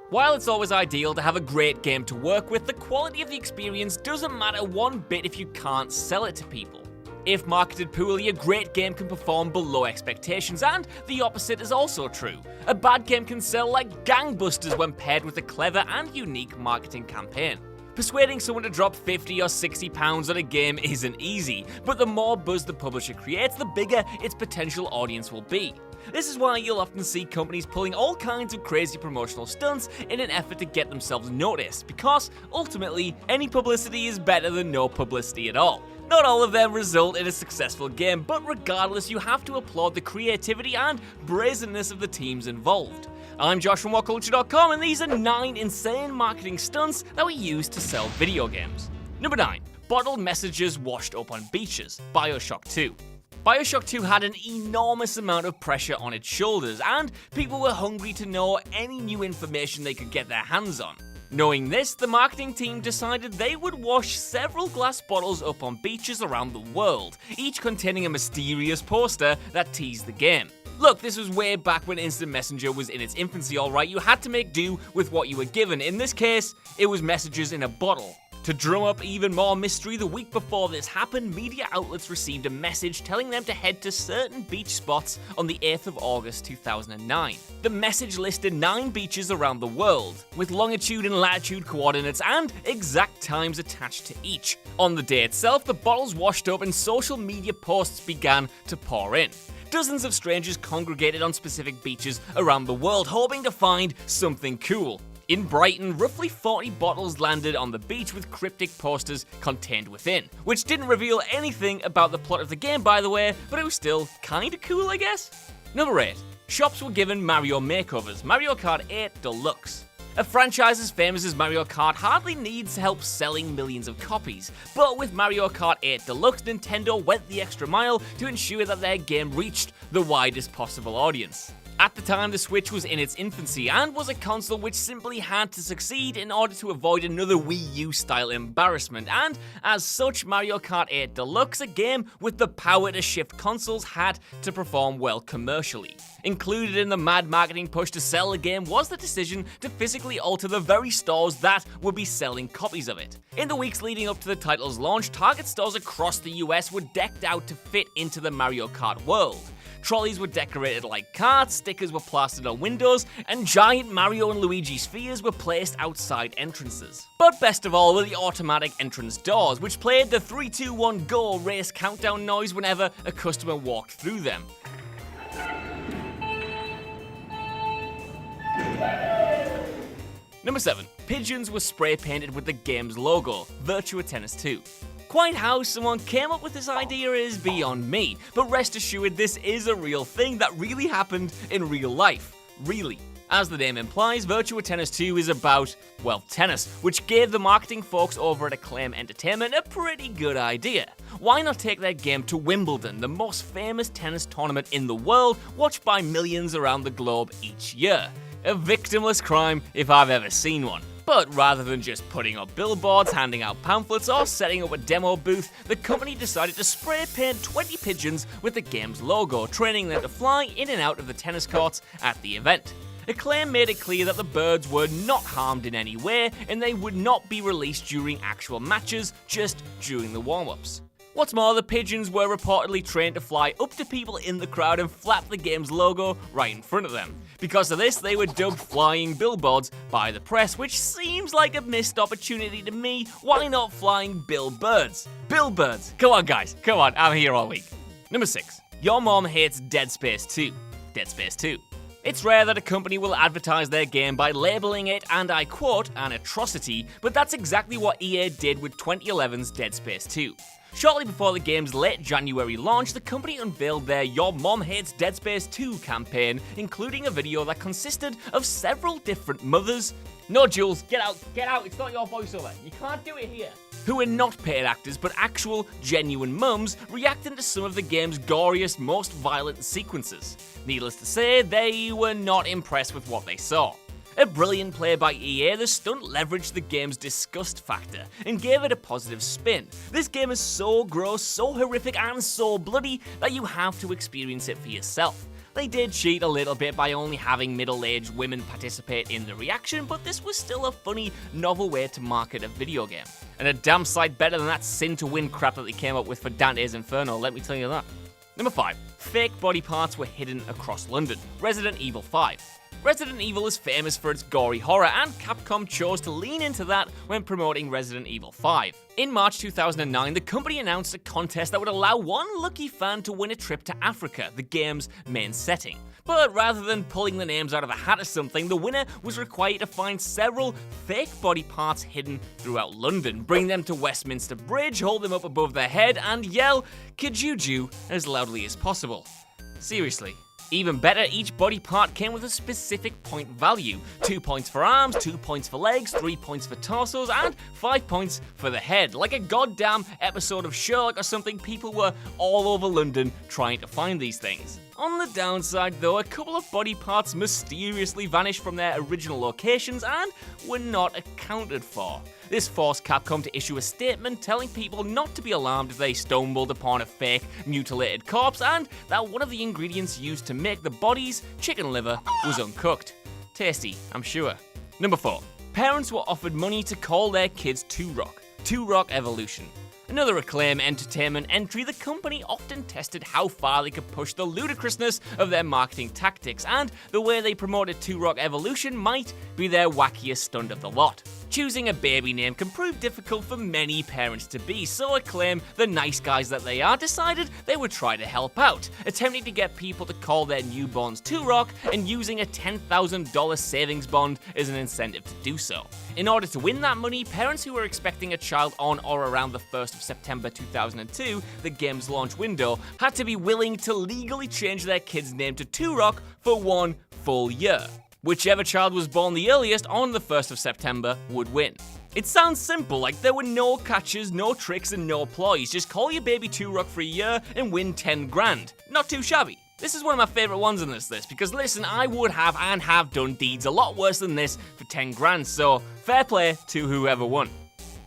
While it's always ideal to have a great game to work with, the quality of the experience doesn't matter one bit if you can't sell it to people. If marketed poorly, a great game can perform below expectations, and the opposite is also true. A bad game can sell like gangbusters when paired with a clever and unique marketing campaign. Persuading someone to drop £50 or £60 on a game isn't easy, but the more buzz the publisher creates, the bigger its potential audience will be. This is why you'll often see companies pulling all kinds of crazy promotional stunts in an effort to get themselves noticed, because ultimately, any publicity is better than no publicity at all. Not all of them result in a successful game, but regardless, you have to applaud the creativity and brazenness of the teams involved. I'm Josh from WhatCulture.com, and these are 9 insane marketing stunts that we use to sell video games. Number 9. Bottled messages washed up on beaches. BioShock 2. BioShock 2 had an enormous amount of pressure on its shoulders, and people were hungry to know any new information they could get their hands on. Knowing this, the marketing team decided they would wash several glass bottles up on beaches around the world, each containing a mysterious poster that teased the game. Look, this was way back when Instant Messenger was in its infancy, alright. You had to make do with what you were given. In this case, it was messages in a bottle. To drum up even more mystery, the week before this happened, media outlets received a message telling them to head to certain beach spots on the 8th of August 2009. The message listed 9 beaches around the world, with longitude and latitude coordinates and exact times attached to each. On the day itself, the bottles washed up and social media posts began to pour in. Dozens of strangers congregated on specific beaches around the world, hoping to find something cool. In Brighton, roughly 40 bottles landed on the beach with cryptic posters contained within, which didn't reveal anything about the plot of the game, by the way, but it was still kinda cool, I guess. Number 8. Shops were given Mario makeovers. Mario Kart 8 Deluxe. A franchise as famous as Mario Kart hardly needs help selling millions of copies, but with Mario Kart 8 Deluxe, Nintendo went the extra mile to ensure that their game reached the widest possible audience. At the time, the Switch was in its infancy and was a console which simply had to succeed in order to avoid another Wii U-style embarrassment, and as such, Mario Kart 8 Deluxe, a game with the power to shift consoles, had to perform well commercially. Included in the mad marketing push to sell the game was the decision to physically alter the very stores that would be selling copies of it. In the weeks leading up to the title's launch, Target stores across the US were decked out to fit into the Mario Kart world. Trolleys were decorated like carts, stickers were plastered on windows, and giant Mario and Luigi spheres were placed outside entrances. But best of all were the automatic entrance doors, which played the 3, 2, 1 go race countdown noise whenever a customer walked through them. Number 7. Pigeons were spray painted with the game's logo. Virtua Tennis 2. Quite how someone came up with this idea is beyond me, but rest assured this is a real thing that really happened in real life. Really. As the name implies, Virtua Tennis 2 is about, well, tennis, which gave the marketing folks over at Acclaim Entertainment a pretty good idea. Why not take their game to Wimbledon, the most famous tennis tournament in the world, watched by millions around the globe each year? A victimless crime if I've ever seen one. But rather than just putting up billboards, handing out pamphlets, or setting up a demo booth, the company decided to spray paint 20 pigeons with the game's logo, training them to fly in and out of the tennis courts at the event. Acclaim made it clear that the birds were not harmed in any way, and they would not be released during actual matches, just during the warm-ups. What's more, the pigeons were reportedly trained to fly up to people in the crowd and flap the game's logo right in front of them. Because of this, they were dubbed flying billboards by the press, which seems like a missed opportunity to me. Why not flying billbirds? Billbirds! Come on, guys. Come on, I'm here all week. Number 6. Your mom hates Dead Space 2. Dead Space 2. It's rare that a company will advertise their game by labeling it, and I quote, an atrocity, but that's exactly what EA did with 2011's Dead Space 2. Shortly before the game's late January launch, the company unveiled their Your Mom Hates Dead Space 2 campaign, including a video that consisted of several different mothers. No, Jules, get out, it's not your voiceover, you can't do it here. Who were not paid actors, but actual, genuine mums reacting to some of the game's goriest, most violent sequences. Needless to say, they were not impressed with what they saw. A brilliant play by EA, the stunt leveraged the game's disgust factor and gave it a positive spin. This game is so gross, so horrific, and so bloody that you have to experience it for yourself. They did cheat a little bit by only having middle-aged women participate in the reaction, but this was still a funny, novel way to market a video game. And a damn sight better than that sin-to-win crap that they came up with for Dante's Inferno, let me tell you that. Number 5. Fake body parts were hidden across London. Resident Evil 5. Resident Evil is famous for its gory horror, and Capcom chose to lean into that when promoting Resident Evil 5. In March 2009, the company announced a contest that would allow one lucky fan to win a trip to Africa, the game's main setting. But rather than pulling the names out of a hat or something, the winner was required to find several fake body parts hidden throughout London, bring them to Westminster Bridge, hold them up above their head, and yell "Kijuju" as loudly as possible. Seriously. Even better, each body part came with a specific point value. 2 points for arms, 2 points for legs, 3 points for torsos, and 5 points for the head. Like a goddamn episode of Sherlock or something, people were all over London trying to find these things. On the downside though, a couple of body parts mysteriously vanished from their original locations and were not accounted for. This forced Capcom to issue a statement telling people not to be alarmed if they stumbled upon a fake, mutilated corpse, and that one of the ingredients used to make the bodies, chicken liver, was uncooked. Tasty, I'm sure. Number 4. Parents were offered money to call their kids Two-Rock Evolution. Another Acclaim Entertainment entry, the company often tested how far they could push the ludicrousness of their marketing tactics, and the way they promoted Two-Rock Evolution might be their wackiest stunt of the lot. Choosing a baby name can prove difficult for many parents to be, so Acclaim, the nice guys that they are, decided they would try to help out, attempting to get people to call their newborns Two-Rock and using a $10,000 savings bond as an incentive to do so. In order to win that money, parents who were expecting a child on or around the 1st of September 2002, the game's launch window, had to be willing to legally change their kid's name to Two-Rock for 1 full year. Whichever child was born the earliest on the 1st of September would win. It sounds simple, like there were no catches, no tricks, and no ploys. Just call your baby Two-Rock for a year and win 10 grand. Not too shabby. This is one of my favourite ones in this list, because listen, I would have and have done deeds a lot worse than this for 10 grand, so fair play to whoever won.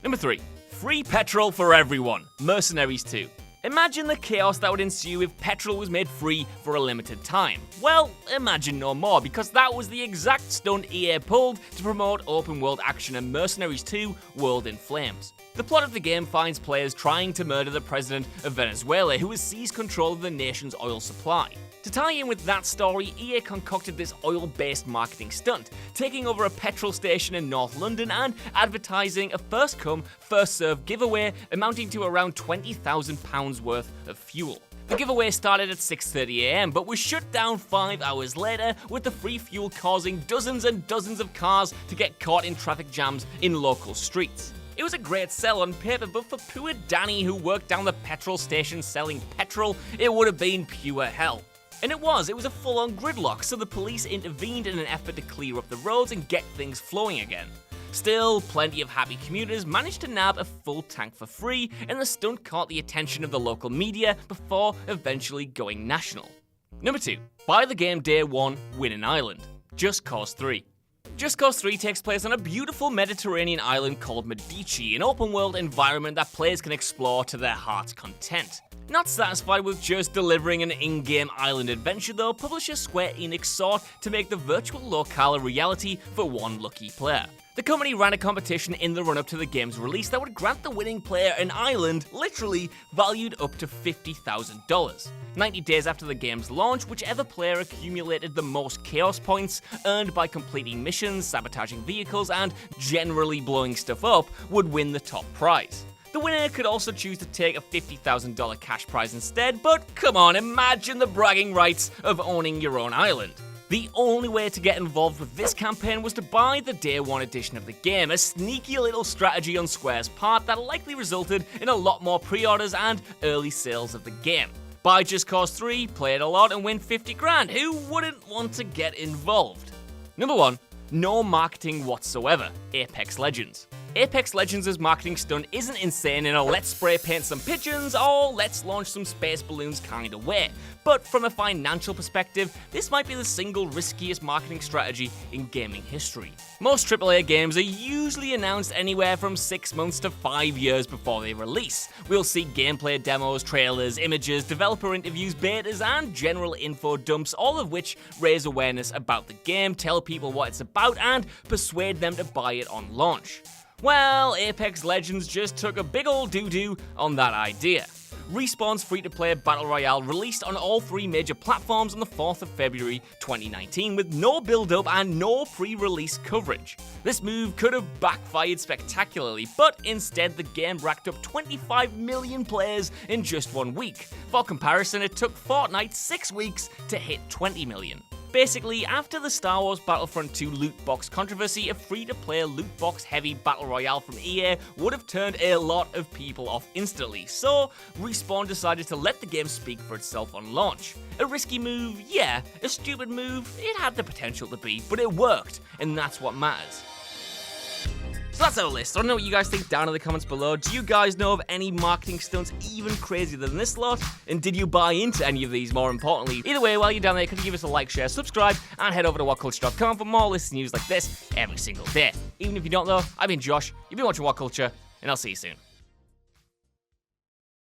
Number 3. Free petrol for everyone. Mercenaries 2. Imagine the chaos that would ensue if petrol was made free for a limited time. Well, imagine no more, because that was the exact stunt EA pulled to promote open world action in Mercenaries 2 World in Flames. The plot of the game finds players trying to murder the president of Venezuela, who has seized control of the nation's oil supply. To tie in with that story, EA concocted this oil-based marketing stunt, taking over a petrol station in North London and advertising a first-come, first-served giveaway amounting to around £20,000 worth of fuel. The giveaway started at 6:30 AM, but was shut down 5 hours later, with the free fuel causing dozens and dozens of cars to get caught in traffic jams in local streets. It was a great sell on paper, but for poor Danny, who worked down the petrol station selling petrol, it would have been pure hell. And it was a full-on gridlock, so the police intervened in an effort to clear up the roads and get things flowing again. Still, plenty of happy commuters managed to nab a full tank for free, and the stunt caught the attention of the local media before eventually going national. Number 2. Buy the game day 1, win an island. Just Cause 3. Just Cause 3 takes place on a beautiful Mediterranean island called Medici, an open-world environment that players can explore to their heart's content. Not satisfied with just delivering an in-game island adventure though, publisher Square Enix sought to make the virtual locale a reality for one lucky player. The company ran a competition in the run-up to the game's release that would grant the winning player an island, literally, valued up to $50,000. 90 days after the game's launch, whichever player accumulated the most chaos points, earned by completing missions, sabotaging vehicles, and generally blowing stuff up, would win the top prize. The winner could also choose to take a $50,000 cash prize instead, but come on, imagine the bragging rights of owning your own island. The only way to get involved with this campaign was to buy the Day 1 edition of the game, a sneaky little strategy on Square's part that likely resulted in a lot more pre-orders and early sales of the game. Buy Just Cause 3, play it a lot, and win 50 grand. Who wouldn't want to get involved? Number 1. No marketing whatsoever. Apex Legends. Apex Legends' marketing stunt isn't insane in a let's spray paint some pigeons or let's launch some space balloons kind of way, but from a financial perspective, this might be the single riskiest marketing strategy in gaming history. Most AAA games are usually announced anywhere from 6 months to 5 years before they release. We'll see gameplay demos, trailers, images, developer interviews, betas, and general info dumps, all of which raise awareness about the game, tell people what it's about, and persuade them to buy it on launch. Well, Apex Legends just took a big ol' doo-doo on that idea. Respawn's free-to-play Battle Royale released on all 3 major platforms on the 4th of February 2019 with no build-up and no pre-release coverage. This move could have backfired spectacularly, but instead the game racked up 25 million players in just 1 week. For comparison, it took Fortnite 6 weeks to hit 20 million. Basically, after the Star Wars Battlefront 2 loot box controversy, a free-to-play loot box heavy battle royale from EA would have turned a lot of people off instantly, so Respawn decided to let the game speak for itself on launch. A risky move, yeah. A stupid move, it had the potential to be, but it worked, and that's what matters. So that's our list. I don't know what you guys think down in the comments below. Do you guys know of any marketing stunts even crazier than this lot? And did you buy into any of these, more importantly? Either way, while you're down there, could you give us a like, share, subscribe, and head over to WhatCulture.com for more list news like this every single day. Even if you don't though, I've been Josh, you've been watching WhatCulture, and I'll see you soon.